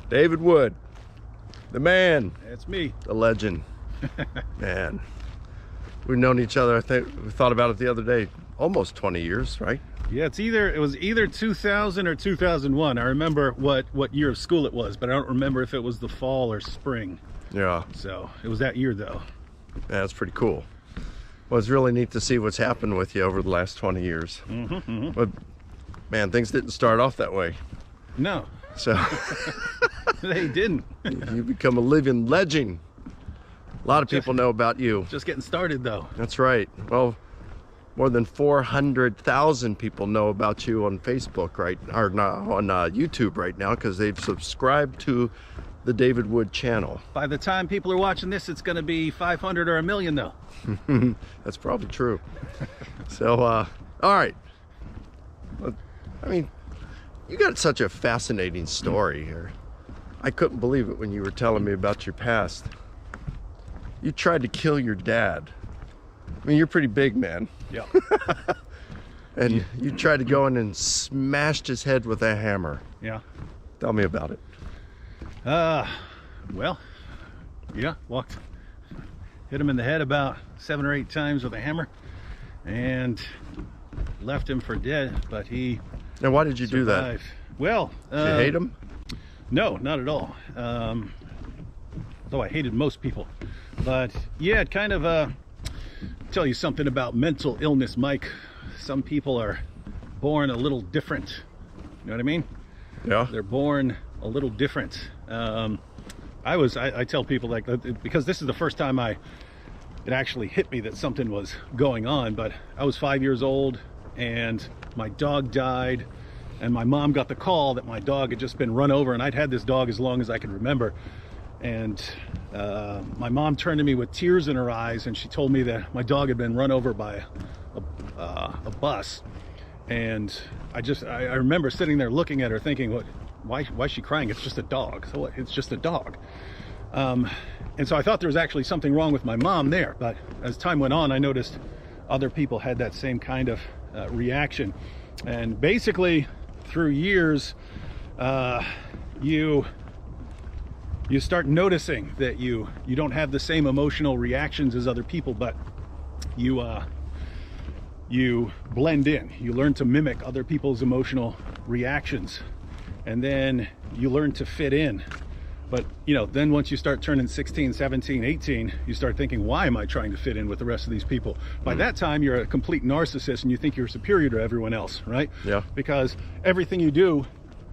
David Wood, the man. That's me. The legend. Man, we've known each other, I think we thought about it the other day, almost 20 years, right? Yeah, it was either 2000 or 2001. I remember what year of school it was, but I don't remember if it was the fall or spring. Yeah. So it was that year though. Yeah, that's pretty cool. Well, it's really neat to see what's happened with you over the last 20 years. But man, things didn't start off that way. No. So They didn't. you become a living legend. A lot of people know about you. Just getting started though. That's right. Well, more than 400,000 people know about you on Facebook on YouTube right now, because they've subscribed to the David Wood channel. By the time people are watching this, it's going to be 500 or a million though. That's probably true. So, all right. I mean, you got such a fascinating story here. I couldn't believe it when you were telling me about your past. You tried to kill your dad. I mean, you're pretty big, man. Yeah. And you tried to go in and smashed his head with a hammer. Yeah. Tell me about it. Well, yeah, hit him in the head about 7 or 8 times with a hammer and left him for dead, but he Now, why did you do that? survived. Well, Did you hate him? No, not at all. Though I hated most people. But yeah, it kind of tell you something about mental illness, Mike. Some people are born a little different. You know what I mean? Yeah. They're born a little different. I tell people, like, because this is the first time it actually hit me that something was going on, but I was 5 years old and my dog died, and my mom got the call that my dog had just been run over, and I'd had this dog as long as I can remember. And my mom turned to me with tears in her eyes, and she told me that my dog had been run over by a bus. And I remember sitting there looking at her thinking, why is she crying? It's just a dog. So what? It's just a dog. And so I thought there was actually something wrong with my mom there. But as time went on, I noticed other people had that same kind of reaction. And basically, through years, you start noticing that you don't have the same emotional reactions as other people, but you blend in. You learn to mimic other people's emotional reactions, and then you learn to fit in. But then once you start turning 16, 17, 18, you start thinking, why am I trying to fit in with the rest of these people? By that time, you're a complete narcissist and you think you're superior to everyone else, right? Yeah. Because everything you do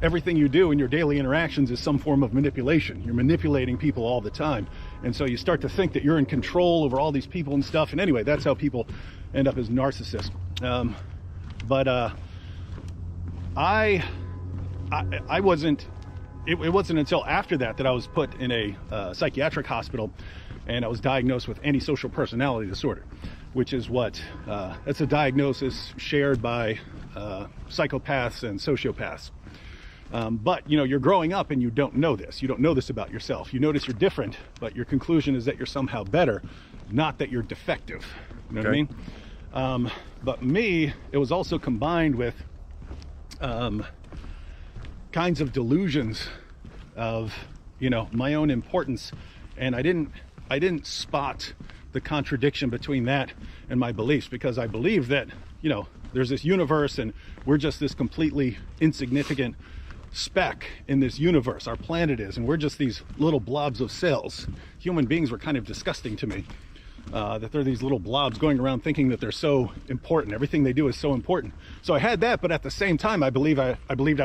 in your daily interactions is some form of manipulation. You're manipulating people all the time. And so you start to think that you're in control over all these people and stuff. And anyway, that's how people end up as narcissists. I wasn't, it wasn't until after that I was put in a psychiatric hospital, and I was diagnosed with antisocial personality disorder, which is that's a diagnosis shared by psychopaths and sociopaths. But you're growing up and you don't know this. You don't know this about yourself. You notice you're different, but your conclusion is that you're somehow better, not that you're defective. You know what I mean? But me, it was also combined with kinds of delusions of my own importance, and I didn't spot the contradiction between that and my beliefs, because I believe that there's this universe and we're just this completely insignificant speck in this universe. Our planet is, and we're just these little blobs of cells. Human beings were kind of disgusting to me, that they're these little blobs going around thinking that they're so important. Everything they do is so important. So I had that, but at the same time, I believed I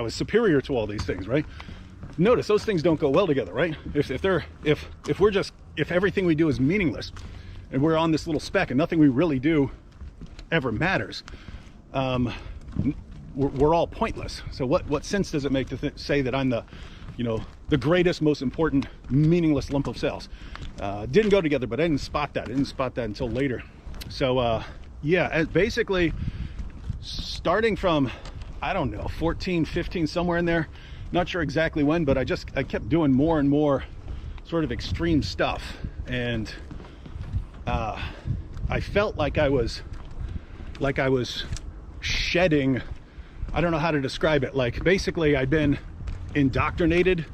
was superior to all these things, right? Notice those things don't go well together, right? If everything we do is meaningless and we're on this little speck and nothing we really do ever matters, we're all pointless. So what sense does it make to say that I'm the greatest, most important, meaningless lump of cells? Didn't go together, but I didn't spot that. I didn't spot that until later. So yeah, basically starting from, I don't know, 14, 15, somewhere in there, not sure exactly when, but I kept doing more and more sort of extreme stuff. And I felt like I was shedding, I don't know how to describe it. Like basically I'd been indoctrinated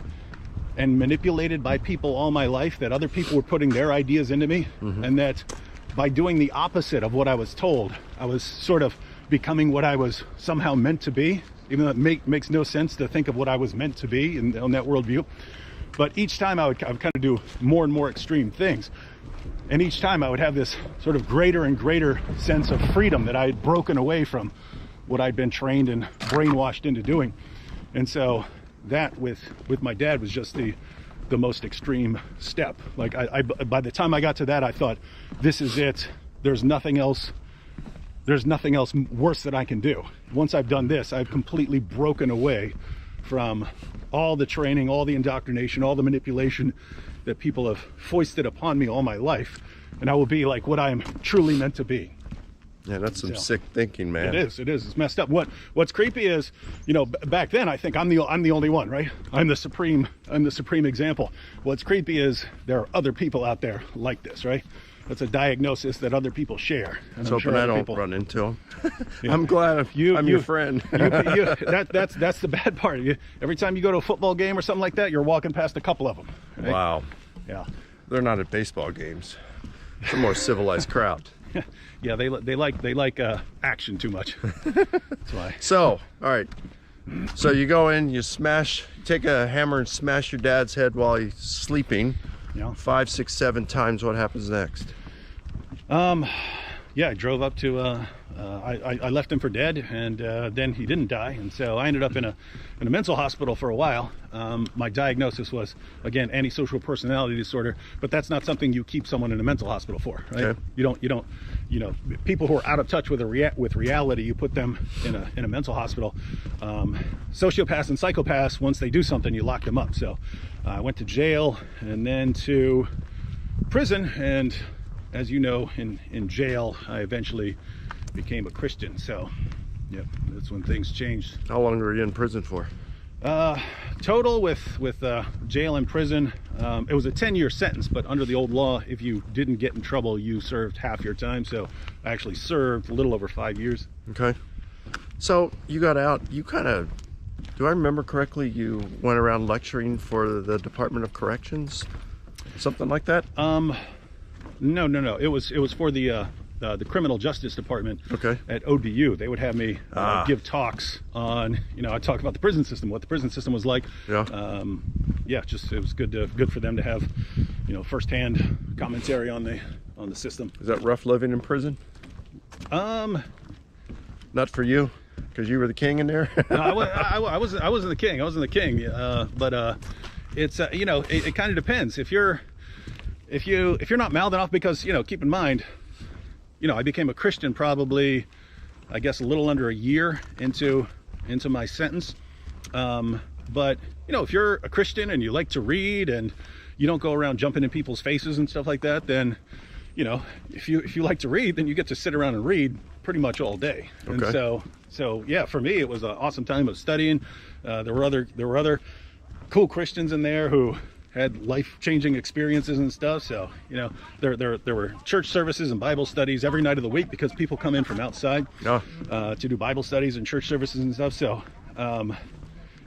and manipulated by people all my life, that other people were putting their ideas into me, and that by doing the opposite of what I was told, I was sort of becoming what I was somehow meant to be, even though it makes no sense to think of what I was meant to be on that worldview. But each time I would kind of do more and more extreme things. And each time I would have this sort of greater and greater sense of freedom that I had broken away from what I'd been trained and brainwashed into doing. And so that with my dad was just the most extreme step. Like I by the time I got to that, I thought, this is it. There's nothing else worse that I can do. Once I've done this, I've completely broken away from all the training, all the indoctrination, all the manipulation that people have foisted upon me all my life, and I will be like what I am truly meant to be. Yeah, that's some sick thinking, man. It is. It's messed up. What's creepy is, back then I think I'm the only one, right? I'm the supreme example. What's creepy is there are other people out there like this, right? That's a diagnosis that other people share. And I'm hoping I don't run into them. Yeah. I'm glad I'm your friend. That's the bad part. Every time you go to a football game or something like that, you're walking past a couple of them. Right? Wow. Yeah. They're not at baseball games. It's a more civilized crowd. Yeah, they like action too much. That's why. So, all right. So you go in, you take a hammer and smash your dad's head while he's sleeping. Yeah. 5, 6, 7 times. What happens next? Yeah, I drove up to I left him for dead, and then he didn't die, and so I ended up in a mental hospital for a while. My diagnosis was, again, antisocial personality disorder, but that's not something you keep someone in a mental hospital for, right? Okay. You don't people who are out of touch with reality, you put them in a mental hospital. Sociopaths and psychopaths, once they do something, you lock them up. So I went to jail and then to prison, and as you know, in jail, I eventually became a Christian. So, yep, that's when things changed. How long were you in prison for? Total with jail and prison, it was a 10-year sentence, but under the old law, if you didn't get in trouble, you served half your time. So I actually served a little over 5 years. Okay. So you got out, you kind of, do I remember correctly, you went around lecturing for the Department of Corrections? Something like that? No. It was for the Criminal Justice Department. Okay. At ODU. They would have me give talks on, I talk about the prison system, what the prison system was like. Yeah. Just it was good for them to have, firsthand commentary on the system. Is that rough living in prison? Not for you, because you were the king in there. No, I wasn't the king. I wasn't the king. But it's it kind of depends. If you're not mouthing off, because keep in mind, I became a Christian probably, I guess, a little under a year into my sentence. But if you're a Christian and you like to read and you don't go around jumping in people's faces and stuff like that, then if you like to read, then you get to sit around and read pretty much all day. Okay. And so yeah, for me it was an awesome time of studying. There were other cool Christians in there who had life-changing experiences and stuff. So there were church services and Bible studies every night of the week, because people come in from outside to do Bible studies and church services and stuff. So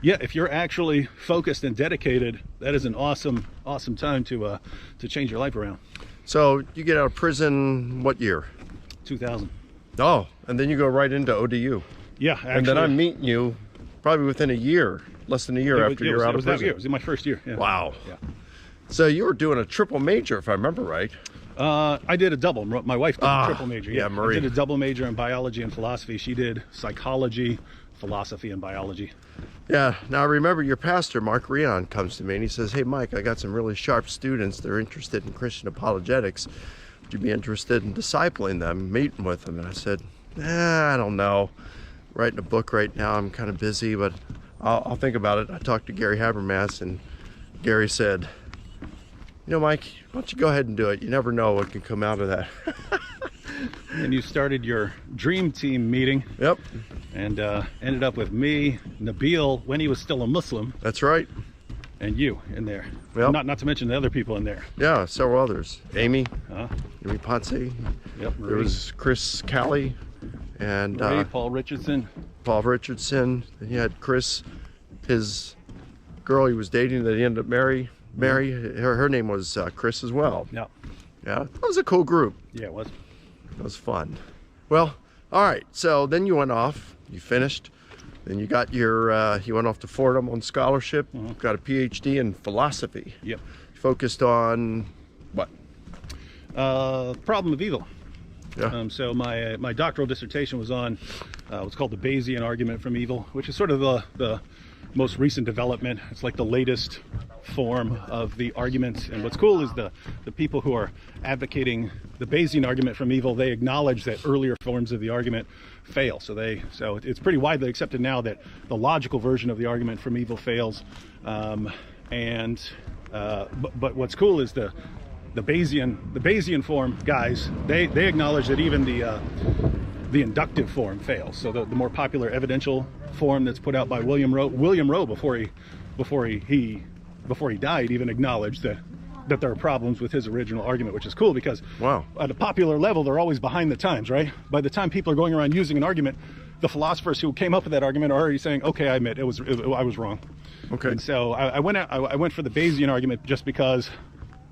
yeah, if you're actually focused and dedicated, that is an awesome time to change your life around. So you get out of prison what year? 2000. Oh, and then you go right into ODU. Yeah, actually. And then I'm meeting you probably within a year, less than a year after you're out of prison. It was in my first year. Yeah. Wow. Yeah. So you were doing a triple major, if I remember right. I did a double. My wife did a triple major. Yeah, Marie. I did a double major in biology and philosophy. She did psychology, philosophy, and biology. Yeah. Now I remember your pastor, Mark Rion, comes to me and he says, "Hey, Mike, I got some really sharp students. They're interested in Christian apologetics. Would you be interested in discipling them, meeting with them?" And I said, I don't know. Writing a book right now. I'm kind of busy, but I'll think about it. I talked to Gary Habermas, and Gary said, Mike, why don't you go ahead and do it? You never know what can come out of that. And you started your dream team meeting. Yep. And ended up with me, Nabil, when he was still a Muslim. That's right. And you in there. Yep. Not to mention the other people in there. Yeah, several others. Amy Ponce. Yep. Marie. There was Chris Callie and Marie, Paul Richardson. Then you had Chris, his girl he was dating that he ended up marry. Her name was Chris as well. Yeah. Yeah, that was a cool group. Yeah, it was. It was fun. Well, all right. So then you went off. You finished. Then you got your. You went off to Fordham on scholarship. Got a PhD in philosophy. Yep. Focused on what? Problem of evil. Yeah. So my doctoral dissertation was on what's called the Bayesian argument from evil, which is sort of the most recent development. It's like the latest form of the argument. And what's cool is the people who are advocating the Bayesian argument from evil, they acknowledge that earlier forms of the argument fail. So it's pretty widely accepted now that the logical version of the argument from evil fails. But what's cool is the Bayesian form guys, they acknowledge that even the inductive form fails. So the more popular evidential form that's put out by William Rowe before he died even acknowledged that there are problems with his original argument, which is cool because wow, at a popular level they're always behind the times, right? By the time people are going around using an argument, the philosophers who came up with that argument are already saying, okay, I admit I was wrong. Okay. And so I went for the Bayesian argument just because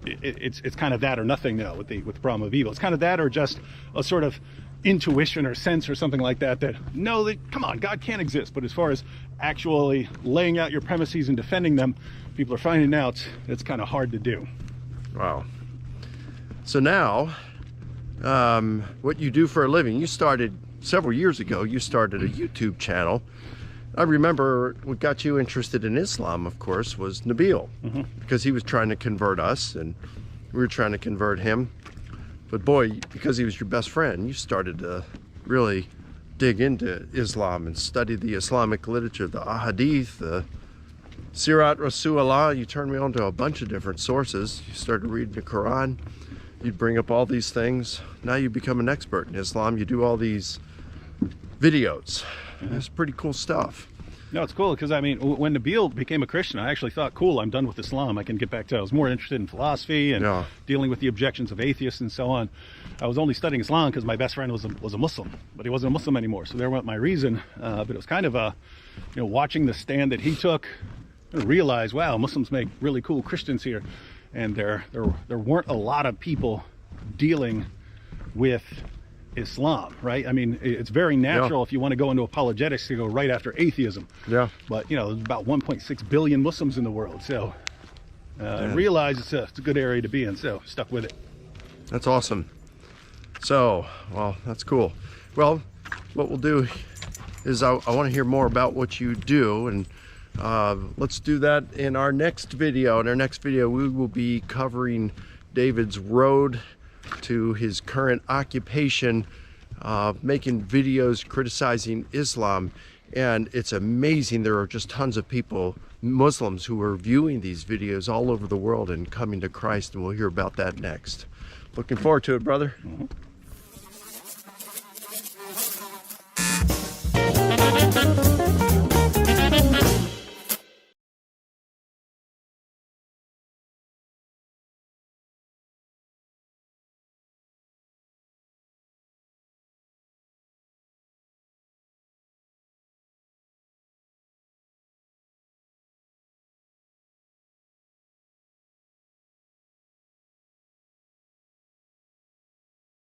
it's kind of that or nothing now with the problem of evil. It's kind of that or just a sort of intuition or sense or something like that come on, God can't exist. But as far as actually laying out your premises and defending them, people are finding out it's kind of hard to do. Wow. So now, what you do for a living, you started several years ago, you started a YouTube channel. I remember what got you interested in Islam, of course, was Nabil, because he was trying to convert us and we were trying to convert him. But boy, because he was your best friend, you started to really dig into Islam and study the Islamic literature, the Ahadith, the Sirat Rasulullah. You turned me on to a bunch of different sources. You started reading the Quran. You'd bring up all these things. Now you become an expert in Islam. You do all these videos. It's pretty cool stuff. No, it's cool because I mean, when Nabil became a Christian, I actually thought, cool, I'm done with Islam. I can get back to, I was more interested in philosophy and dealing with the objections of atheists and so on. I was only studying Islam because my best friend was a Muslim, but he wasn't a Muslim anymore. So there went my reason. But it was kind of watching the stand that he took, I realized, wow, Muslims make really cool Christians here. And there weren't a lot of people dealing with Islam, right? I mean, it's very natural if you want to go into apologetics to go right after atheism. Yeah. But there's about 1.6 billion Muslims in the world, so I realized it's a good area to be in, so stuck with it. That's awesome. So, well, that's cool. Well, what we'll do is I want to hear more about what you do, and let's do that in our next video. In our next video, we will be covering David's road to his current occupation, making videos criticizing Islam. And it's amazing, there are just tons of people, Muslims, who are viewing these videos all over the world and coming to Christ, and we'll hear about that next. Looking forward to it, brother.